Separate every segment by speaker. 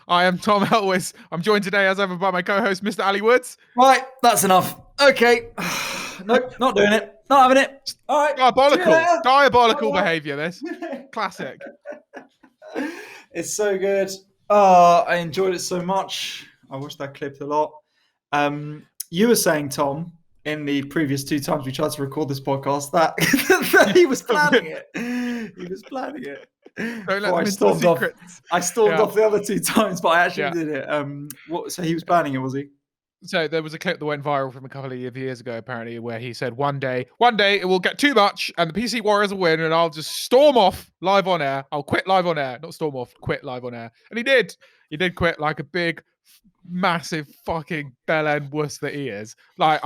Speaker 1: I am Tom Elwes. I'm joined today, as ever, by my co-host, Mr. Ali Woods.
Speaker 2: Right, that's enough. Okay. Nope, not doing it. Not having it. All right.
Speaker 1: Diabolical behaviour, this. Classic.
Speaker 2: It's so good. Oh, I enjoyed it so much. I watched that clip a lot. You were saying, Tom, in the previous 2 times we tried to record this podcast, that he was planning it. He was planning it.
Speaker 1: Don't let them into the secrets.
Speaker 2: I stormed off the other 2 times, but I actually did it. So he was planning it, was he?
Speaker 1: So there was a clip that went viral from a couple of years ago, apparently, where he said, one day it will get too much and the PC Warriors will win and I'll just storm off live on air. I'll quit live on air. Not storm off, quit live on air. And he did. He did quit like a big, massive fucking bell-end wuss that he is. Like,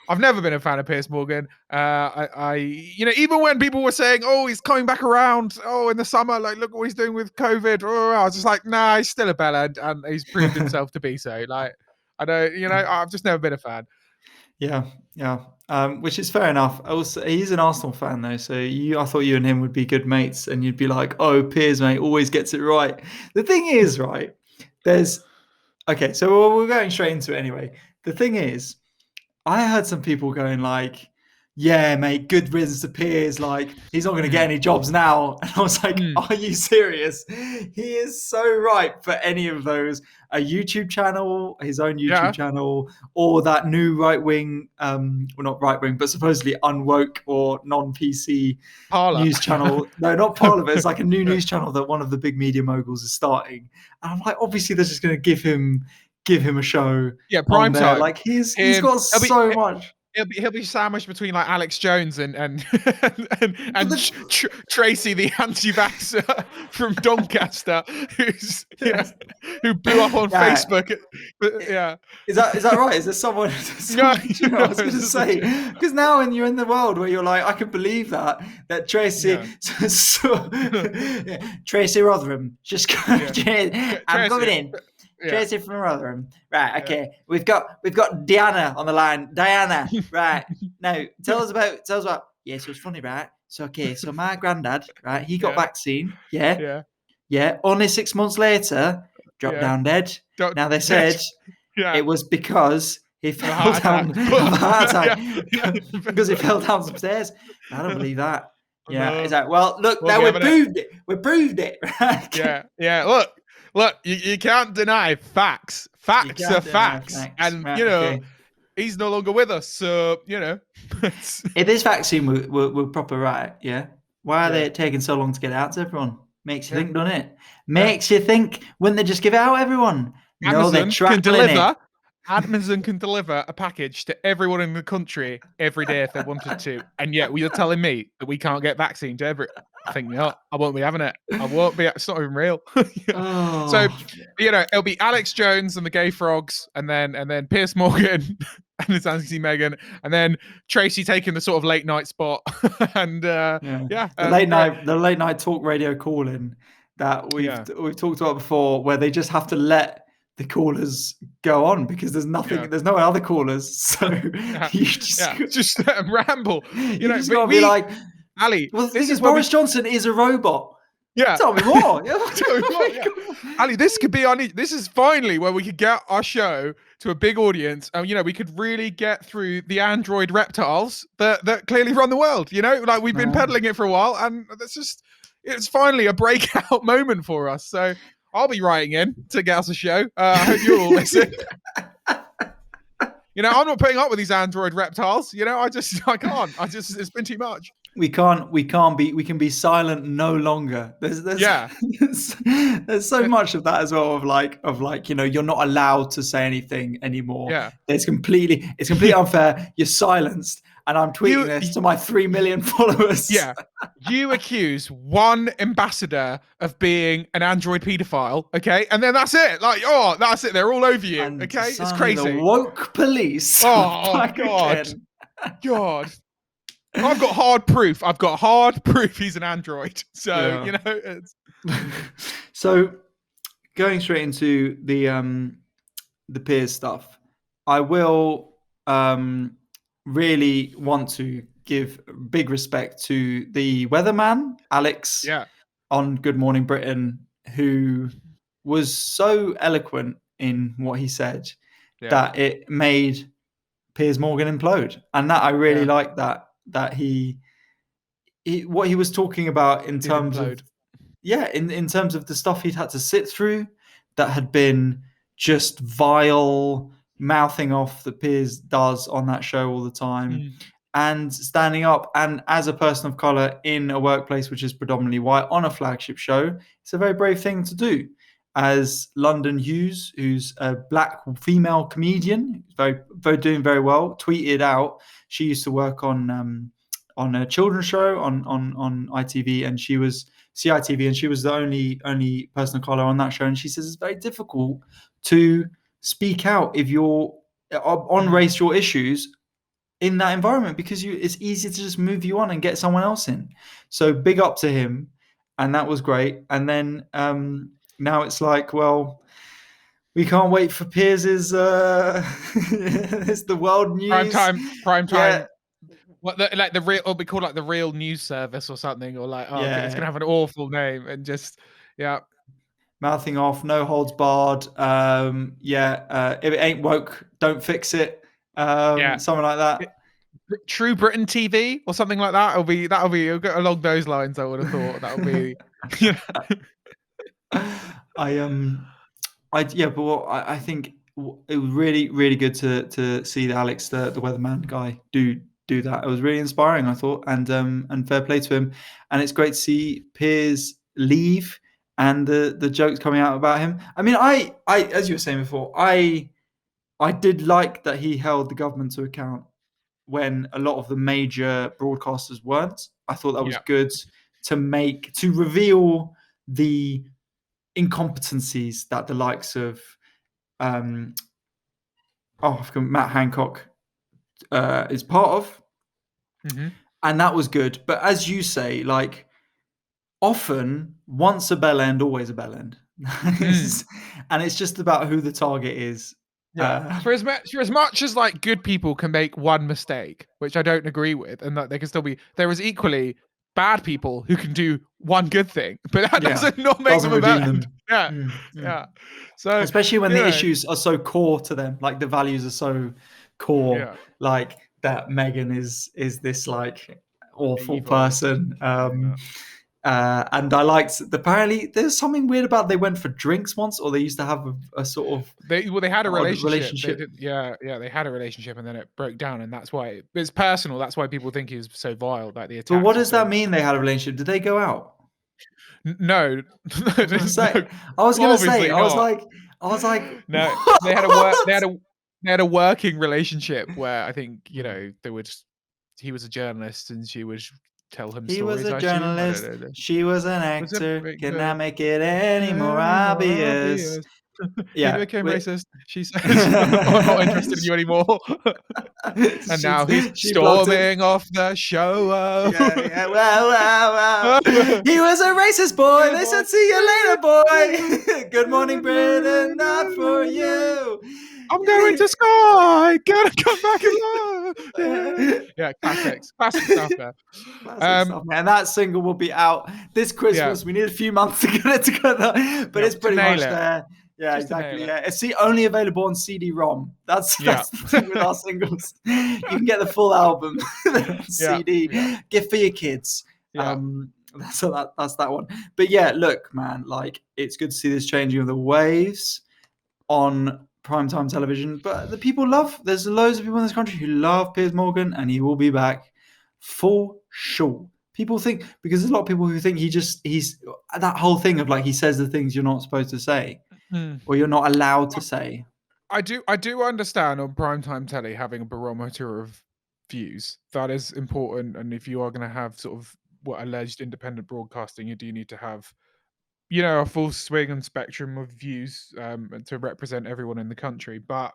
Speaker 1: I've never been a fan of Piers Morgan. Even when people were saying, "Oh, he's coming back around. Oh, in the summer, like look what he's doing with COVID." I was just like, "Nah, he's still a bellend, and he's proved himself to be so." Like, I've just never been a fan.
Speaker 2: Yeah. Which is fair enough. Also, he's an Arsenal fan though, so I thought you and him would be good mates, and you'd be like, "Oh, Piers, mate, always gets it right." The thing is, right? So we're going straight into it anyway. The thing is, I heard some people going like, "Yeah, mate, good riddance to Piers. Like, he's not going to get any jobs now." And I was like, "Are you serious?" He is so right for any of those. A YouTube channel, his own YouTube channel, or that new right-wing, well, not right-wing, but supposedly unwoke or non-PC
Speaker 1: Parler
Speaker 2: news channel. No, not Parler, but it's like a new news channel that one of the big media moguls is starting. And I'm like, obviously they're just going to give him a show.
Speaker 1: Yeah, prime time.
Speaker 2: Like he's got so much.
Speaker 1: He'll be sandwiched between like Alex Jones and Tracy, the anti-vaxxer from Doncaster, who blew up on Facebook.
Speaker 2: Is that right? Is there someone? I was going to say, because now when you're in the world where you're like, I could believe that Tracy, Tracy Rotherham, just I'm coming in. Tracy from Rotherham. Right, okay. We've got Diana on the line. Diana, right. Now, tell us about yeah, so it's funny, right? So my granddad, right, he got vaccine. Yeah. Only 6 months later, dropped down dead. Now they said it was because he fell down of a heart attack. Because he fell down some stairs. I don't believe that. Yeah. It's like, well, look, now we proved it. We proved it. Right?
Speaker 1: Yeah. Look, you can't deny facts. Facts are facts. And, he's no longer with us. So,
Speaker 2: If this vaccine were proper right, why are they taking so long to get it out to everyone? Makes you think, doesn't it? Makes you think, wouldn't they just give it out to everyone?
Speaker 1: Amazon can deliver a package to everyone in the country every day if they wanted to. And yet you're telling me that we can't get vaccine to every... I think not. I won't be having it. I won't be. It's not even real. So, it'll be Alex Jones and the Gay Frogs, and then Piers Morgan and his Auntie Meghan, and then Tracy taking the sort of late night spot. And
Speaker 2: the late night talk radio call in that we've talked about before, where they just have to let the callers go on because there's nothing. There's no other callers, so you
Speaker 1: just let them ramble.
Speaker 2: You just gotta be like,
Speaker 1: Ali,
Speaker 2: well, the thing is, Boris Johnson is a robot.
Speaker 1: Yeah.
Speaker 2: Tell me more.
Speaker 1: Ali, this could be this is finally where we could get our show to a big audience. And, we could really get through the android reptiles that clearly run the world. Like we've been peddling it for a while, and it's finally a breakout moment for us. So I'll be writing in to get us a show. I hope you'll all listen. I'm not putting up with these android reptiles. I can't. It's been too much.
Speaker 2: We can be silent no longer. There's so much of that as well of like you're not allowed to say anything anymore.
Speaker 1: Yeah.
Speaker 2: It's completely unfair. You're silenced. And I'm tweeting this to my 3 million followers.
Speaker 1: Yeah. You accuse one ambassador of being an android paedophile, okay? And then that's it. Like, that's it. They're all over you, okay? It's crazy.
Speaker 2: The woke police.
Speaker 1: Oh, God. I've got hard proof he's an android. So, it's...
Speaker 2: So, going straight into the Piers stuff, I will... really want to give big respect to the weatherman, Alex, on Good Morning Britain, who was so eloquent in what he said that it made Piers Morgan implode, and that I really like that he what he was talking about in terms of in terms of the stuff he'd had to sit through that had been just vile mouthing off that Piers does on that show all the time, and standing up, and as a person of color in a workplace which is predominantly white on a flagship show, it's a very brave thing to do. As London Hughes, who's a black female comedian, doing very well, tweeted out, she used to work on a children's show on ITV, and she was CITV, and she was the only person of color on that show. And she says it's very difficult to speak out if you're on racial issues in that environment, because it's easy to just move you on and get someone else in. So big up to him, and that was great. And then now it's like, well, we can't wait for Piers's it's the world news
Speaker 1: prime time. What the real, it'll be called like the real news service or something, or like okay, it's gonna have an awful name, and just
Speaker 2: mouthing off, no holds barred. If it ain't woke, don't fix it. Something like that.
Speaker 1: True Britain TV or something like that. That'll be along those lines. I would have thought that'll be.
Speaker 2: I think it was really, really good to see Alex, the weatherman guy, do that. It was really inspiring, I thought, and fair play to him. And it's great to see Piers leave and the jokes coming out about him. I mean, I as you were saying before, I did like that he held the government to account when a lot of the major broadcasters weren't. I thought that was good to reveal the incompetencies that the likes of Matt Hancock is part of. And that was good. But as you say, like, often once a bell end, always a bell end. And it's just about who the target is.
Speaker 1: For as much as like good people can make one mistake, which I don't agree with, and that they can still be, there is equally bad people who can do one good thing, but that doesn't not make them a bell end. So
Speaker 2: especially when the issues are so core to them, like the values are so core, like that Meghan is this like awful person. And I liked, apparently there's something weird about, they went for drinks once, or they used to have a sort of
Speaker 1: they had a relationship. They had a relationship, and then it broke down, and that's why it's personal. That's why people think he's so vile, like the attack.
Speaker 2: But what does that mean? They had a relationship? Did they go out?
Speaker 1: No.
Speaker 2: I was gonna say. I was like,
Speaker 1: no.
Speaker 2: What?
Speaker 1: They had a working relationship where I think he was a journalist, and she would tell him
Speaker 2: he
Speaker 1: stories.
Speaker 2: Was a journalist. She was an actor. Can I make it any more obvious?
Speaker 1: He became racist. She said, "I'm not interested in you anymore." And now he's storming off the show.
Speaker 2: Well. He was a racist boy. They said, "See you later, boy." Good morning, Britain. Not for you.
Speaker 1: I'm going to Sky. Gotta come back alive. Classic stuff there.
Speaker 2: Classic stuff, man. That single will be out this Christmas. We need a few months to get it together, but it's pretty much there. Yeah, just exactly. It's only available on CD-ROM. That's the thing with our singles. You can get the full album on CD. Gift for your kids. That's that one. But look, man, like, it's good to see this changing of the waves on primetime television. But there's loads of people in this country who love Piers Morgan, and he will be back for sure. People think, because there's a lot of people who think he's that whole thing of like, he says the things you're not supposed to say, or you're not allowed to say.
Speaker 1: I do understand on primetime telly having a barometer of views. That is important, and if you are going to have sort of what alleged independent broadcasting, you do need to have, a full swing and spectrum of views to represent everyone in the country. But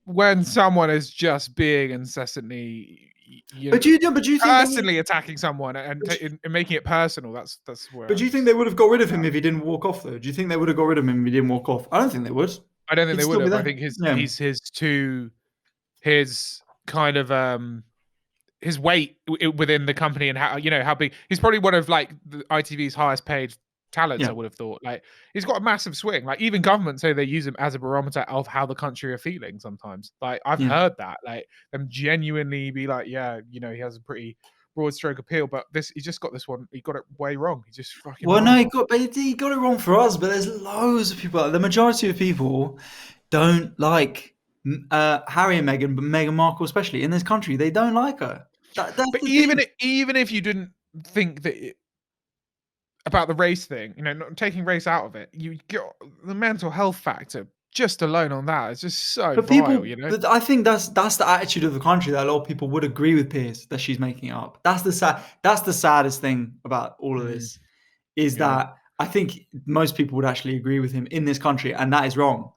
Speaker 1: when someone is just being incessantly,
Speaker 2: do you think
Speaker 1: personally attacking someone and making it personal, that's where.
Speaker 2: But do you think they would have got rid of him if he didn't walk off, though? Do you think they would have got rid of him if he didn't walk off? I don't think they would.
Speaker 1: I don't think they would have. I think his kind of his weight within the company, and how big he's probably one of like the ITV's highest paid talents.
Speaker 2: Yeah.
Speaker 1: I would have thought. Like, he's got a massive swing. Like, even governments say they use him as a barometer of how the country are feeling sometimes. Like, I've
Speaker 2: Yeah.
Speaker 1: heard that. Like, them genuinely be like, yeah, you know, he has a pretty broad stroke appeal, but he just got this one. He got it way wrong. He just fucking
Speaker 2: Well, no,
Speaker 1: horrible.
Speaker 2: he got it wrong for us, but there's loads of people. The majority of people don't like Harry and Meghan, but Meghan Markle especially in this country, they don't like her. That's
Speaker 1: But
Speaker 2: the thing.
Speaker 1: even if you didn't think that about the race thing, you know, not taking race out of it, you get the mental health factor just alone on that. It's just so vile, you know.
Speaker 2: But I think that's the attitude of the country that a lot of people would agree with Piers that she's making up. That's the saddest thing about all of
Speaker 1: Mm,
Speaker 2: this is
Speaker 1: yeah.
Speaker 2: that I think most people would actually agree with him in this country, and that is wrong.